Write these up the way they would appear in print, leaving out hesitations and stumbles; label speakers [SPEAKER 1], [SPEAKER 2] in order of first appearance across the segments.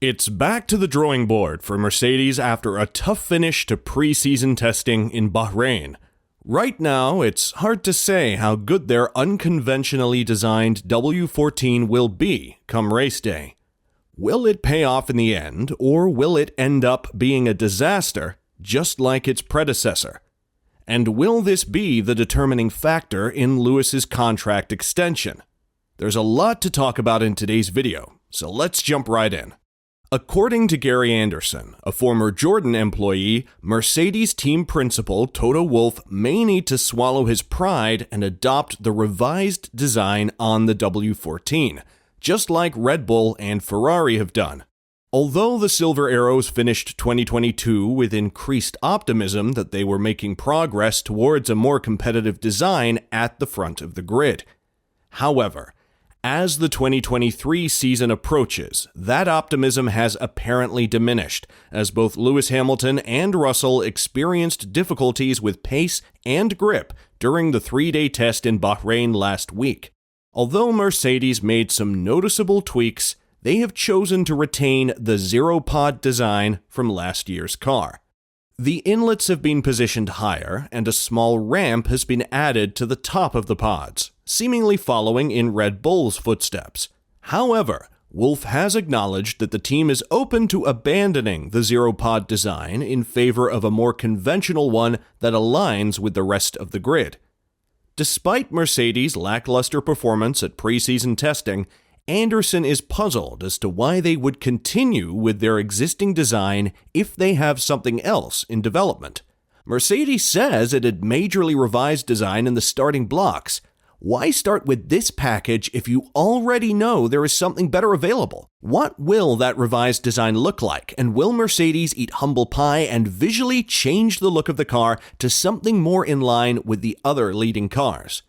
[SPEAKER 1] It's back to the drawing board for Mercedes after a tough finish to pre-season testing in Bahrain. Right now, it's hard to say how good their unconventionally designed W14 will be come race day. Will it pay off in the end, or will it end up being a disaster, just like its predecessor? And will this be the determining factor in Lewis's contract extension? There's a lot to talk about in today's video, so let's jump right in. According to Gary Anderson, a former Jordan employee, Mercedes team principal Toto Wolff may need to swallow his pride and adopt the revised design on the W14, just like Red Bull and Ferrari have done. Although the Silver Arrows finished 2022 with increased optimism that they were making progress towards a more competitive design at the front of the grid. However, as the 2023 season approaches, that optimism has apparently diminished, as both Lewis Hamilton and Russell experienced difficulties with pace and grip during the three-day test in Bahrain last week. Although Mercedes made some noticeable tweaks, they have chosen to retain the zero-pod design from last year's car. The inlets have been positioned higher, and a small ramp has been added to the top of the pods, seemingly following in Red Bull's footsteps. However, Wolff has acknowledged that the team is open to abandoning the zero-pod design in favor of a more conventional one that aligns with the rest of the grid. Despite Mercedes' lackluster performance at preseason testing, Anderson is puzzled as to why they would continue with their existing design if they have something else in development. Mercedes says it had majorly revised design in the starting blocks. Why start with this package if you already know there is something better available? What will that revised design look like, and will Mercedes eat humble pie and visually change the look of the car to something more in line with the other leading cars?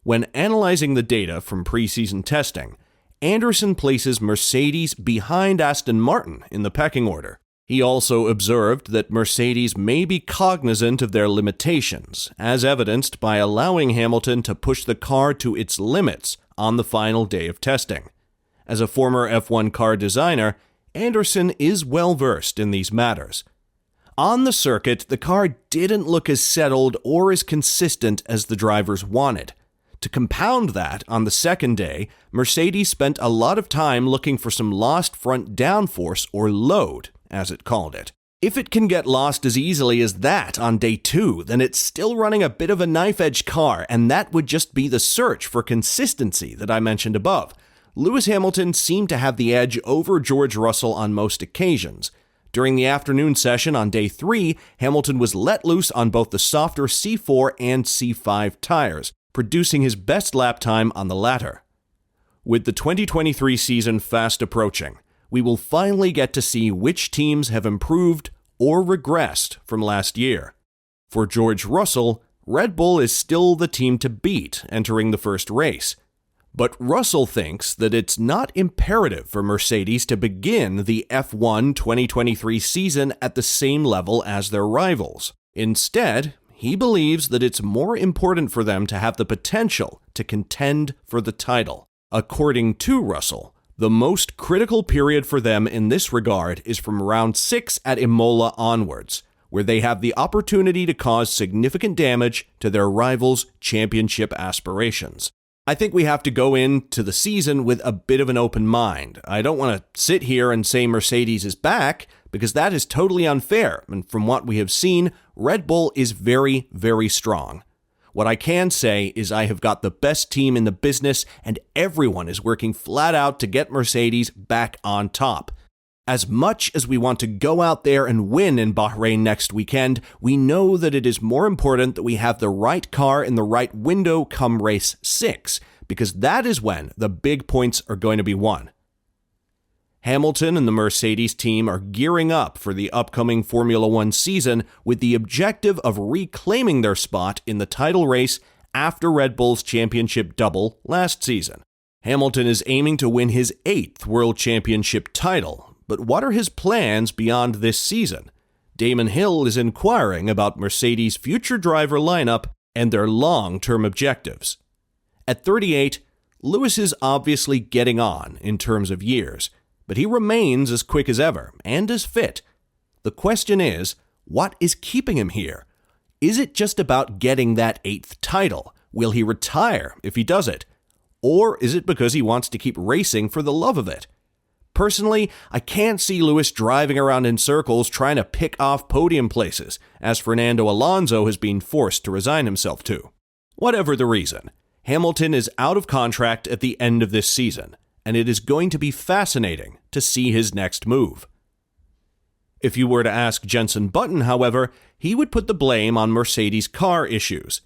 [SPEAKER 1] When analyzing the data from preseason testing, Anderson places Mercedes behind Aston Martin in the pecking order. He also observed that Mercedes may be cognizant of their limitations, as evidenced by allowing Hamilton to push the car to its limits on the final day of testing. As a former F1 car designer, Anderson is well versed in these matters. On the circuit, the car didn't look as settled or as consistent as the drivers wanted. To compound that, on the second day, Mercedes spent a lot of time looking for some lost front downforce, or load, as it called it. If it can get lost as easily as that on day 2, then it's still running a bit of a knife-edge car, and that would just be the search for consistency that I mentioned above. Lewis Hamilton seemed to have the edge over George Russell on most occasions. During the afternoon session on day 3, Hamilton was let loose on both the softer C4 and C5 tires, producing his best lap time on the latter. With the 2023 season fast approaching, we will finally get to see which teams have improved or regressed from last year. For George Russell, Red Bull is still the team to beat entering the first race. But Russell thinks that it's not imperative for Mercedes to begin the F1 2023 season at the same level as their rivals. Instead, he believes that it's more important for them to have the potential to contend for the title. According to Russell, the most critical period for them in this regard is from round 6 at Imola onwards, where they have the opportunity to cause significant damage to their rivals' championship aspirations. I think we have to go into the season with a bit of an open mind. I don't want to sit here and say Mercedes is back, because that is totally unfair, and from what we have seen, Red Bull is very, very strong. What I can say is I have got the best team in the business, and everyone is working flat out to get Mercedes back on top. As much as we want to go out there and win in Bahrain next weekend, we know that it is more important that we have the right car in the right window come race 6, because that is when the big points are going to be won. Hamilton and the Mercedes team are gearing up for the upcoming Formula One season with the objective of reclaiming their spot in the title race after Red Bull's championship double last season. Hamilton is aiming to win his 8th World Championship title, but what are his plans beyond this season? Damon Hill is inquiring about Mercedes' future driver lineup and their long-term objectives. At 38, Lewis is obviously getting on in terms of years, but he remains as quick as ever and as fit. The question is, what is keeping him here? Is it just about getting that 8th title? Will he retire if he does it? Or is it because he wants to keep racing for the love of it? Personally, I can't see Lewis driving around in circles trying to pick off podium places, as Fernando Alonso has been forced to resign himself to. Whatever the reason, Hamilton is out of contract at the end of this season, and it is going to be fascinating to see his next move. If you were to ask Jenson Button, however, he would put the blame on Mercedes' car issues.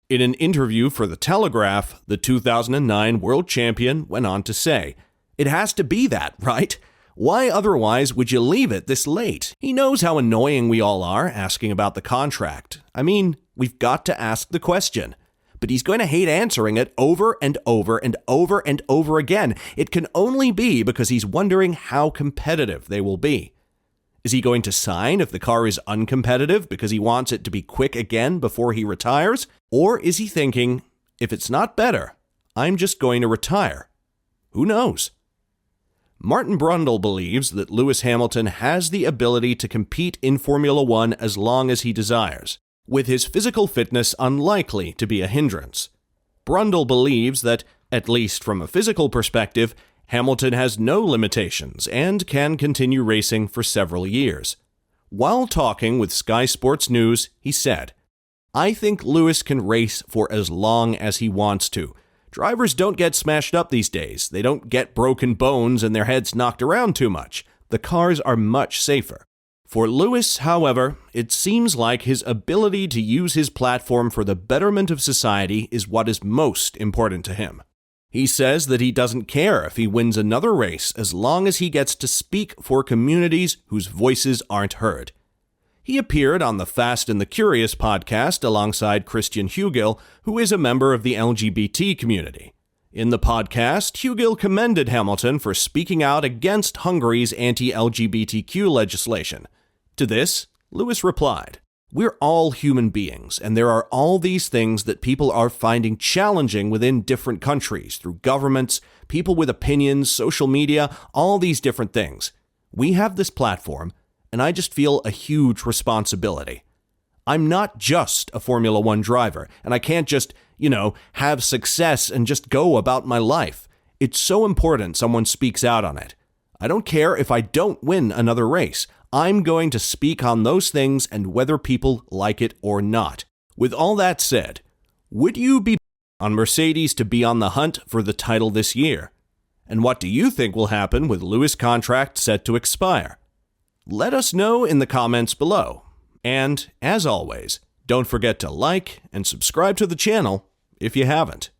[SPEAKER 1] In an interview for The Telegraph, the 2009 world champion went on to say, "It has to be that, right? Why otherwise would you leave it this late? He knows how annoying we all are asking about the contract. I mean, we've got to ask the question. But he's going to hate answering it over and over and over and over again. It can only be because he's wondering how competitive they will be. Is he going to sign if the car is uncompetitive because he wants it to be quick again before he retires? Or is he thinking, if it's not better, I'm just going to retire? Who knows? Martin Brundle believes that Lewis Hamilton has the ability to compete in Formula One as long as he desires, with his physical fitness unlikely to be a hindrance. Brundle believes that, at least from a physical perspective, Hamilton has no limitations and can continue racing for several years. While talking with Sky Sports News, he said, "I think Lewis can race for as long as he wants to. Drivers don't get smashed up these days. They don't get broken bones and their heads knocked around too much. The cars are much safer." For Lewis, however, it seems like his ability to use his platform for the betterment of society is what is most important to him. He says that he doesn't care if he wins another race as long as he gets to speak for communities whose voices aren't heard. He appeared on the Fast and the Curious podcast alongside Christian Hugill, who is a member of the LGBT community. In the podcast, Hugill commended Hamilton for speaking out against Hungary's anti-LGBTQ legislation. To this, Lewis replied, "We're all human beings, and there are all these things that people are finding challenging within different countries, through governments, people with opinions, social media, all these different things. We have this platform, and I just feel a huge responsibility. I'm not just a Formula One driver, and I can't just, have success and just go about my life. It's so important someone speaks out on it. I don't care if I don't win another race. I'm going to speak on those things and whether people like it or not." With all that said, would you be on Mercedes to be on the hunt for the title this year? And what do you think will happen with Lewis' contract set to expire? Let us know in the comments below. And, as always, don't forget to like and subscribe to the channel if you haven't.